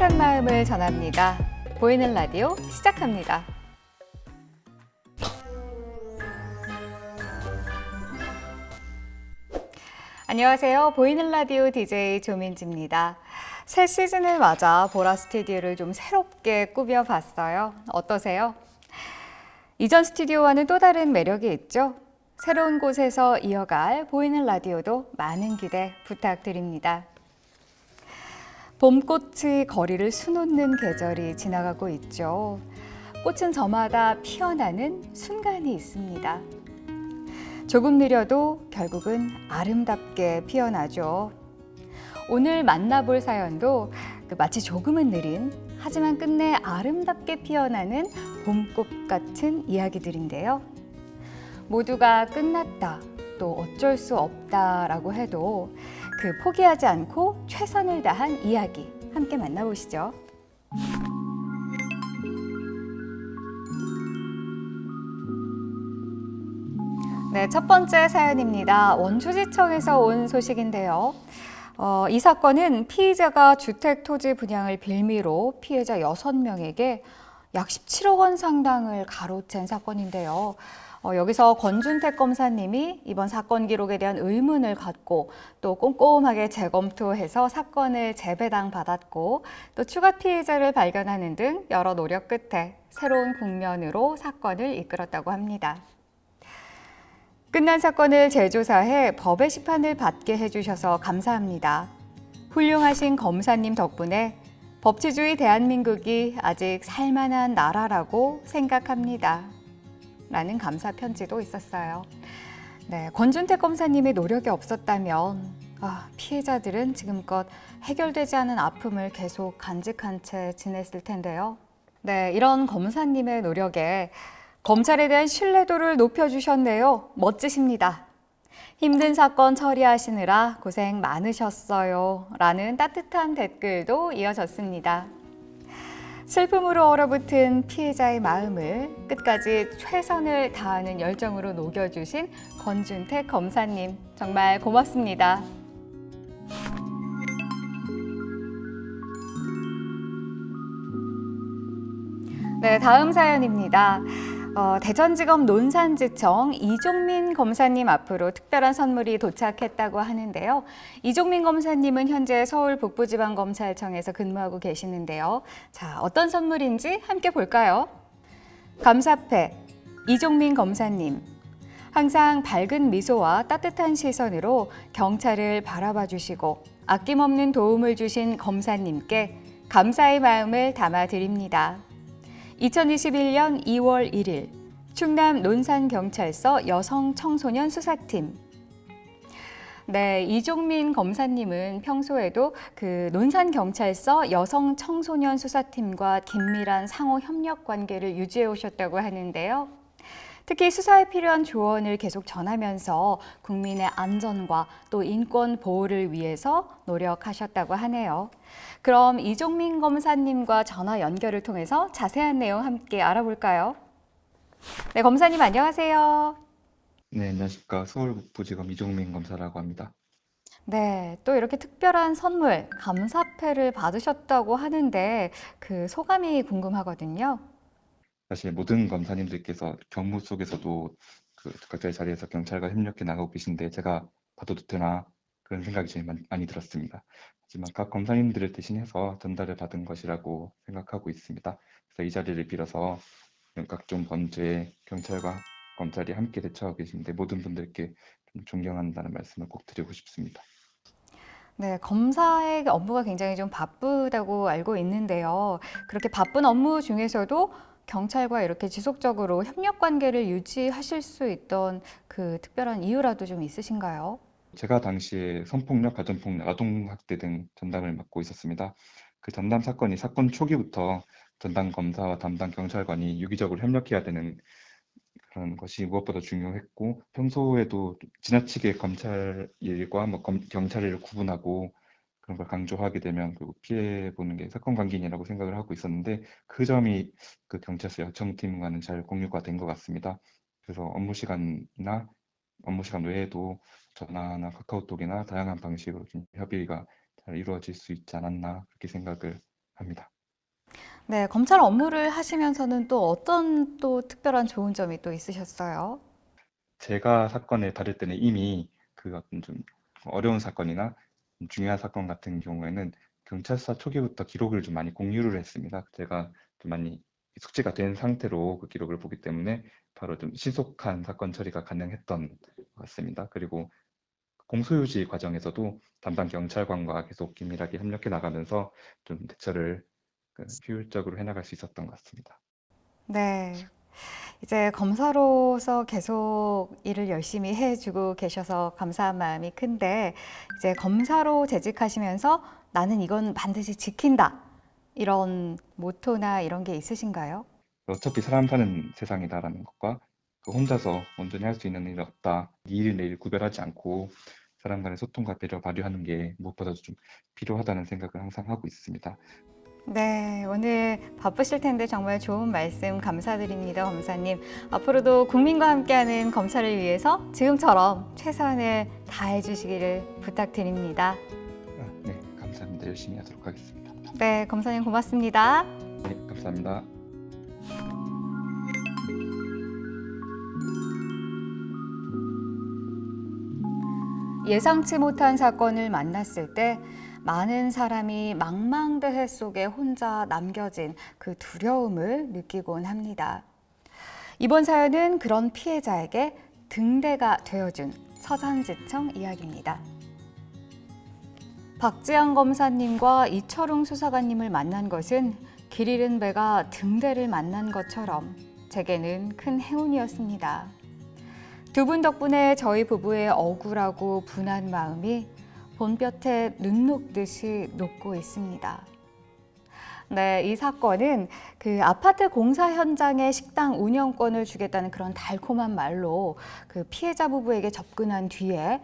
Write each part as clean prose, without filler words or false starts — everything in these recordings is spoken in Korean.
따뜻한 마음을 전합니다. 보이는 라디오 시작합니다. 안녕하세요. 보이는 라디오 DJ 조민지입니다. 새 시즌을 맞아 보라 스튜디오를 좀 새롭게 꾸며봤어요. 어떠세요? 이전 스튜디오와는 또 다른 매력이 있죠? 새로운 곳에서 이어갈 보이는 라디오도 많은 기대 부탁드립니다. 봄꽃이 거리를 수놓는 계절이 지나가고 있죠. 꽃은 저마다 피어나는 순간이 있습니다. 조금 느려도 결국은 아름답게 피어나죠. 오늘 만나볼 사연도 마치 조금은 느린 하지만 끝내 아름답게 피어나는 봄꽃 같은 이야기들인데요. 모두가 끝났다, 또 어쩔 수 없다라고 해도 그 포기하지 않고 최선을 다한 이야기 함께 만나보시죠. 네, 첫 번째 사연입니다. 원주지청에서 온 소식인데요. 이 사건은 피의자가 주택 토지 분양을 빌미로 피해자 6명에게 약 17억 원 상당을 가로챈 사건인데요. 여기서 권준택 검사님이 이번 사건 기록에 대한 의문을 갖고 또 꼼꼼하게 재검토해서 사건을 재배당 받았고 또 추가 피해자를 발견하는 등 여러 노력 끝에 새로운 국면으로 사건을 이끌었다고 합니다. 끝난 사건을 재조사해 법의 심판을 받게 해주셔서 감사합니다. 훌륭하신 검사님 덕분에 법치주의 대한민국이 아직 살만한 나라라고 생각합니다. 라는 감사 편지도 있었어요. 네, 권준택 검사님의 노력이 없었다면 피해자들은 지금껏 해결되지 않은 아픔을 계속 간직한 채 지냈을 텐데요. 네, 이런 검사님의 노력에 검찰에 대한 신뢰도를 높여주셨네요. 멋지십니다. 힘든 사건 처리하시느라 고생 많으셨어요. 라는 따뜻한 댓글도 이어졌습니다. 슬픔으로 얼어붙은 피해자의 마음을 끝까지 최선을 다하는 열정으로 녹여주신 권준택 검사님, 정말 고맙습니다. 네, 다음 사연입니다. 대전지검 논산지청 이종민 검사님 앞으로 특별한 선물이 도착했다고 하는데요. 이종민 검사님은 현재 서울 북부지방검찰청에서 근무하고 계시는데요. 자, 어떤 선물인지 함께 볼까요? 감사패 이종민 검사님. 항상 밝은 미소와 따뜻한 시선으로 경찰을 바라봐 주시고 아낌없는 도움을 주신 검사님께 감사의 마음을 담아드립니다. 2021년 2월 1일 충남 논산경찰서 여성청소년 수사팀. 네, 이종민 검사님은 평소에도 그 논산경찰서 여성청소년 수사팀과 긴밀한 상호 협력 관계를 유지해 오셨다고 하는데요. 특히 수사에 필요한 조언을 계속 전하면서 국민의 안전과 또 인권 보호를 위해서 노력하셨다고 하네요. 그럼 이종민 검사님과 전화 연결을 통해서 자세한 내용 함께 알아볼까요? 네, 검사님 안녕하세요. 네, 안녕하십니까. 서울북부지검 이종민 검사라고 합니다. 네, 또 이렇게 특별한 선물, 감사패를 받으셨다고 하는데 그 소감이 궁금하거든요. 사실 모든 검사님들께서 경무 속에서도 그 각자의 자리에서 경찰과 협력해 나가고 계신데 제가 받아도 되나 그런 생각이 제일 많이 들었습니다. 하지만 각 검사님들을 대신해서 전달을 받은 것이라고 생각하고 있습니다. 그래서 이 자리를 빌어서 각종 범죄에 경찰과 검찰이 함께 대처하고 계신데 모든 분들께 좀 존경한다는 말씀을 꼭 드리고 싶습니다. 네, 검사의 업무가 굉장히 좀 바쁘다고 알고 있는데요. 그렇게 바쁜 업무 중에서도 경찰과 이렇게 지속적으로 협력 관계를 유지하실 수 있던 그 특별한 이유라도 좀 있으신가요? 제가 당시에 성폭력, 가정폭력, 아동학대 등 전담을 맡고 있었습니다. 그 전담 사건이 사건 초기부터 전담 검사와 담당 경찰관이 유기적으로 협력해야 되는 그런 것이 무엇보다 중요했고, 평소에도 지나치게 검찰 일과 경찰 일을 구분하고 그런 걸 강조하게 되면 결국 피해 보는 게 사건 관계인이라고 생각을 하고 있었는데, 그 점이 그 경찰서 여청팀과는 잘 공유가 된 것 같습니다. 그래서 업무 시간 외에도 전화나 카카오톡이나 다양한 방식으로 좀 협의가 잘 이루어질 수 있지 않았나 그렇게 생각을 합니다. 네, 검찰 업무를 하시면서는 또 어떤 또 특별한 좋은 점이 또 있으셨어요? 제가 사건을 다룰 때는 이미 그 어떤 좀 어려운 사건이나 좀 중요한 사건 같은 경우에는 경찰서 초기부터 기록을 좀 많이 공유를 했습니다. 제가 좀 많이 숙지가 된 상태로 그 기록을 보기 때문에 바로 좀 신속한 사건 처리가 가능했던 것 같습니다. 그리고 공소유지 과정에서도 담당 경찰관과 계속 긴밀하게 협력해 나가면서 좀 대처를 효율적으로 해나갈 수 있었던 것 같습니다. 네. 이제 검사로서 계속 일을 열심히 해주고 계셔서 감사한 마음이 큰데, 이제 검사로 재직하시면서 나는 이건 반드시 지킨다. 이런 모토나 이런 게 있으신가요? 어차피 사람 사는 세상이다라는 것과 혼자서 온전히 할 수 있는 일이 없다. 이 일 내일 구별하지 않고 사람 간의 소통과 배려 발휘하는 게 무엇보다도 좀 필요하다는 생각을 항상 하고 있습니다. 네, 오늘 바쁘실 텐데 정말 좋은 말씀 감사드립니다, 검사님. 앞으로도 국민과 함께하는 검찰을 위해서 지금처럼 최선을 다해 주시기를 부탁드립니다. 네, 감사합니다. 열심히 하도록 하겠습니다. 네, 검사님 고맙습니다. 네, 감사합니다. 예상치 못한 사건을 만났을 때 많은 사람이 망망대해 속에 혼자 남겨진 그 두려움을 느끼곤 합니다. 이번 사연은 그런 피해자에게 등대가 되어준 서산지청 이야기입니다. 박지영 검사님과 이철웅 수사관님을 만난 것은 길 잃은 배가 등대를 만난 것처럼 제게는 큰 행운이었습니다. 두 분 덕분에 저희 부부의 억울하고 분한 마음이 봄볕에 눈 녹듯이 녹고 있습니다. 네, 이 사건은 그 아파트 공사 현장에 식당 운영권을 주겠다는 그런 달콤한 말로 그 피해자 부부에게 접근한 뒤에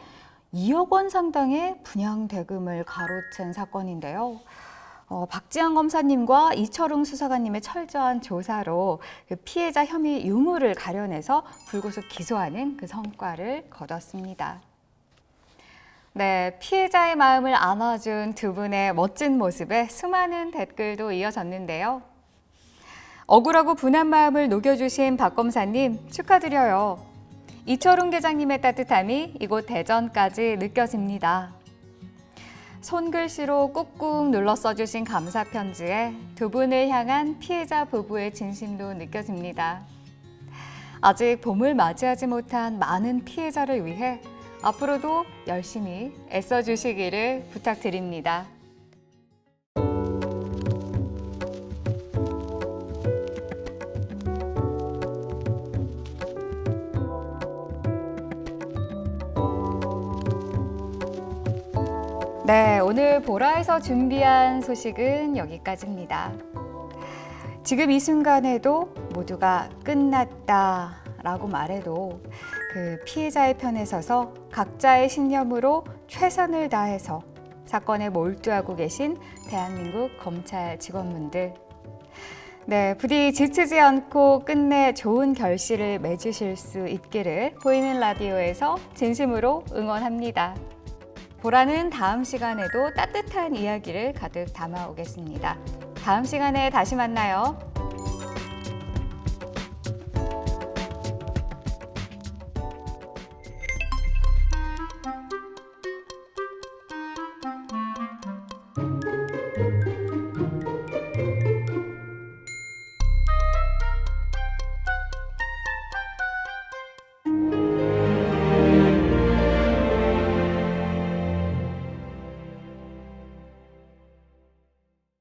2억 원 상당의 분양 대금을 가로챈 사건인데요. 박지영 검사님과 이철웅 수사관님의 철저한 조사로 그 피해자 혐의 유무를 가려내서 불구속 기소하는 그 성과를 거뒀습니다. 네, 피해자의 마음을 안아준 두 분의 멋진 모습에 수많은 댓글도 이어졌는데요. 억울하고 분한 마음을 녹여주신 박 검사님 축하드려요. 이철웅 계장님의 따뜻함이 이곳 대전까지 느껴집니다. 손글씨로 꾹꾹 눌러 써주신 감사 편지에 두 분을 향한 피해자 부부의 진심도 느껴집니다. 아직 봄을 맞이하지 못한 많은 피해자를 위해 앞으로도 열심히 애써주시기를 부탁드립니다. 네, 오늘 보라에서 준비한 소식은 여기까지입니다. 지금 이 순간에도 모두가 끝났다라고 말해도 그 피해자의 편에 서서 각자의 신념으로 최선을 다해서 사건에 몰두하고 계신 대한민국 검찰 직원분들. 네, 부디 지치지 않고 끝내 좋은 결실을 맺으실 수 있기를 보이는 라디오에서 진심으로 응원합니다. 보라는 다음 시간에도 따뜻한 이야기를 가득 담아오겠습니다. 다음 시간에 다시 만나요.